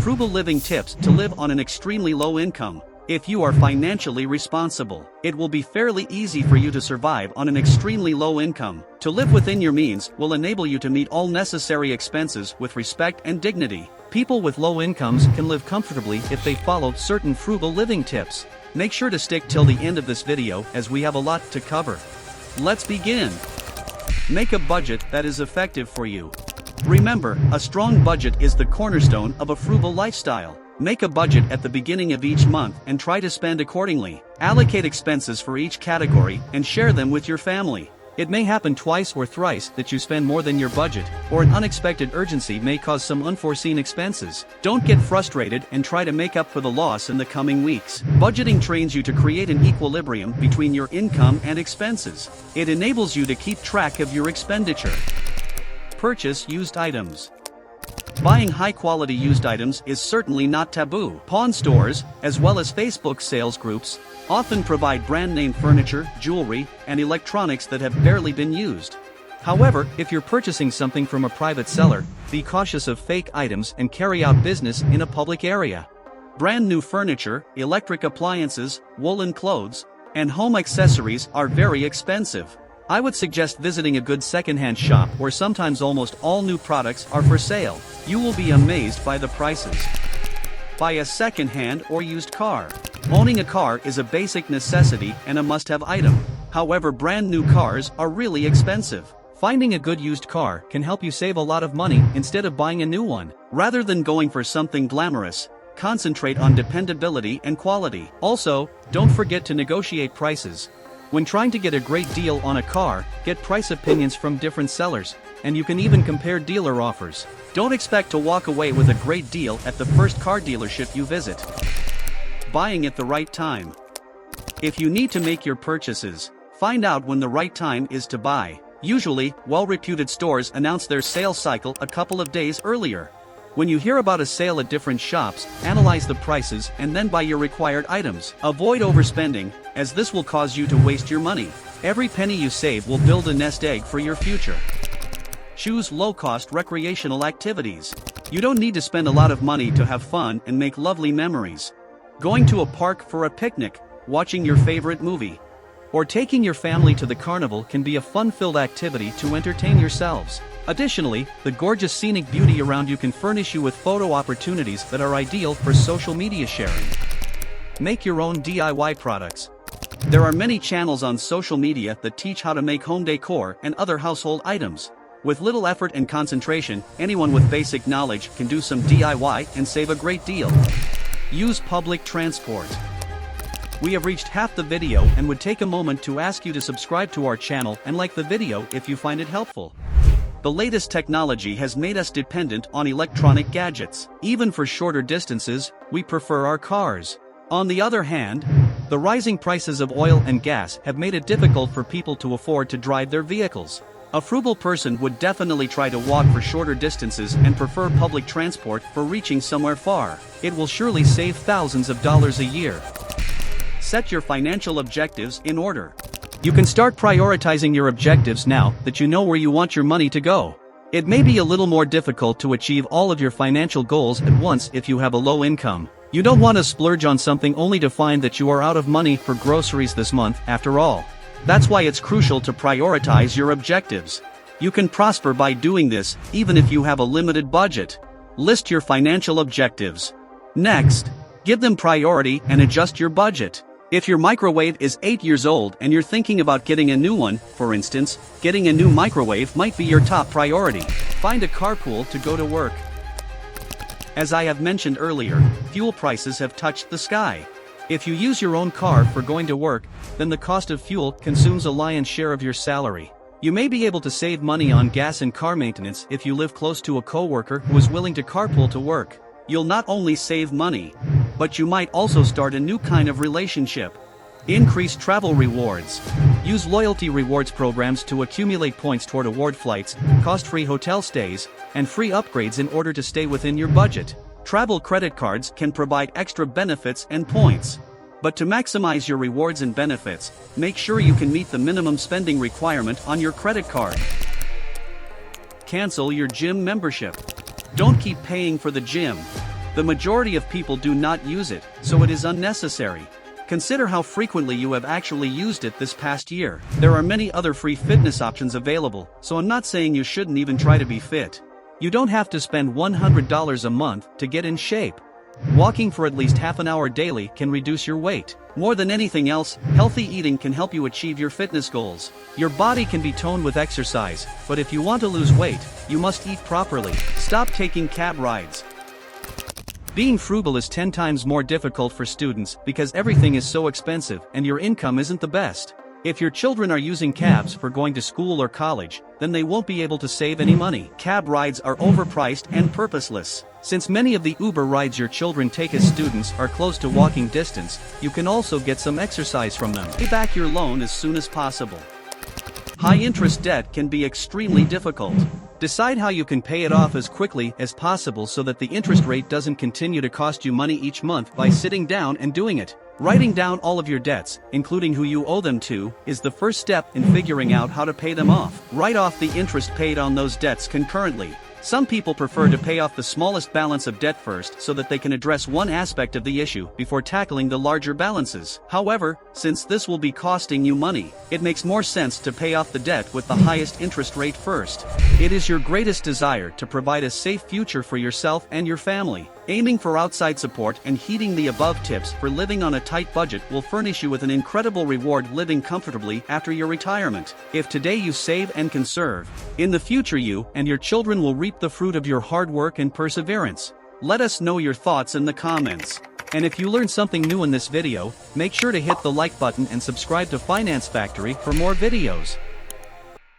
Frugal living tips to live on an extremely low income. If you are financially responsible, it will be fairly easy for you to survive on an extremely low income. To live within your means will enable you to meet all necessary expenses with respect and dignity. People with low incomes can live comfortably if they follow certain frugal living tips. Make sure to stick till the end of this video as we have a lot to cover. Let's begin. Make a budget that is effective for you. Remember, a strong budget is the cornerstone of a frugal lifestyle. Make a budget at the beginning of each month and try to spend accordingly. Allocate expenses for each category and share them with your family. It may happen twice or thrice that you spend more than your budget, or an unexpected urgency may cause some unforeseen expenses. Don't get frustrated and try to make up for the loss in the coming weeks. Budgeting trains you to create an equilibrium between your income and expenses. It enables you to keep track of your expenditure. Purchase used items. Buying high-quality used items is certainly not taboo. Pawn stores, as well as Facebook sales groups, often provide brand-name furniture, jewelry, and electronics that have barely been used. However, if you're purchasing something from a private seller, be cautious of fake items and carry out business in a public area. Brand new furniture, electric appliances, woolen clothes, and home accessories are very expensive. I would suggest visiting a good second-hand shop where sometimes almost all new products are for sale. You will be amazed by the prices. Buy a second-hand or used car. Owning a car is a basic necessity and a must-have item. However, brand new cars are really expensive. Finding a good used car can help you save a lot of money instead of buying a new one. Rather than going for something glamorous, concentrate on dependability and quality. Also, don't forget to negotiate prices. When trying to get a great deal on a car, get price opinions from different sellers, and you can even compare dealer offers. Don't expect to walk away with a great deal at the first car dealership you visit. Buying at the right time. If you need to make your purchases, find out when the right time is to buy. Usually, well-reputed stores announce their sales cycle a couple of days earlier. When you hear about a sale at different shops, analyze the prices and then buy your required items. Avoid overspending, as this will cause you to waste your money. Every penny you save will build a nest egg for your future. Choose low-cost recreational activities. You don't need to spend a lot of money to have fun and make lovely memories. Going to a park for a picnic, watching your favorite movie, or taking your family to the carnival can be a fun-filled activity to entertain yourselves. Additionally, the gorgeous scenic beauty around you can furnish you with photo opportunities that are ideal for social media sharing. Make your own DIY products. There are many channels on social media that teach how to make home decor and other household items. With little effort and concentration, anyone with basic knowledge can do some DIY and save a great deal. Use public transport. We have reached half the video and would take a moment to ask you to subscribe to our channel and like the video if you find it helpful. The latest technology has made us dependent on electronic gadgets. Even for shorter distances, we prefer our cars. On the other hand, the rising prices of oil and gas have made it difficult for people to afford to drive their vehicles. A frugal person would definitely try to walk for shorter distances and prefer public transport for reaching somewhere far. It will surely save thousands of dollars a year. Set your financial objectives in order. You can start prioritizing your objectives now that you know where you want your money to go. It may be a little more difficult to achieve all of your financial goals at once if you have a low income. You don't want to splurge on something only to find that you are out of money for groceries this month after all. That's why it's crucial to prioritize your objectives. You can prosper by doing this, even if you have a limited budget. List your financial objectives. Next, give them priority and adjust your budget. If your microwave is 8 years old and you're thinking about getting a new one, for instance, getting a new microwave might be your top priority. Find a carpool to go to work. As I have mentioned earlier, fuel prices have touched the sky. If you use your own car for going to work, then the cost of fuel consumes a lion's share of your salary. You may be able to save money on gas and car maintenance if you live close to a coworker who is willing to carpool to work. You'll not only save money, but you might also start a new kind of relationship. Increase travel rewards. Use loyalty rewards programs to accumulate points toward award flights, cost-free hotel stays, and free upgrades in order to stay within your budget. Travel credit cards can provide extra benefits and points. But to maximize your rewards and benefits, make sure you can meet the minimum spending requirement on your credit card. Cancel your gym membership. Don't keep paying for the gym. The majority of people do not use it, so it is unnecessary. Consider how frequently you have actually used it this past year. There are many other free fitness options available, so I'm not saying you shouldn't even try to be fit. You don't have to spend $100 a month to get in shape. Walking for at least half an hour daily can reduce your weight. More than anything else, healthy eating can help you achieve your fitness goals. Your body can be toned with exercise, but if you want to lose weight, you must eat properly. Stop taking cab rides. Being frugal is 10 times more difficult for students because everything is so expensive and your income isn't the best. If your children are using cabs for going to school or college, then they won't be able to save any money. Cab rides are overpriced and purposeless. Since many of the Uber rides your children take as students are close to walking distance, you can also get some exercise from them. Pay back your loan as soon as possible. High-interest debt can be extremely difficult. Decide how you can pay it off as quickly as possible so that the interest rate doesn't continue to cost you money each month by sitting down and doing it. Writing down all of your debts, including who you owe them to, is the first step in figuring out how to pay them off. Write off the interest paid on those debts concurrently. Some people prefer to pay off the smallest balance of debt first so that they can address one aspect of the issue before tackling the larger balances. However, since this will be costing you money, it makes more sense to pay off the debt with the highest interest rate first. It is your greatest desire to provide a safe future for yourself and your family. Aiming for outside support and heeding the above tips for living on a tight budget will furnish you with an incredible reward living comfortably after your retirement. If today you save and conserve, in the future you and your children will reap the fruit of your hard work and perseverance. Let us know your thoughts in the comments. And if you learned something new in this video, make sure to hit the like button and subscribe to Finance Factory for more videos.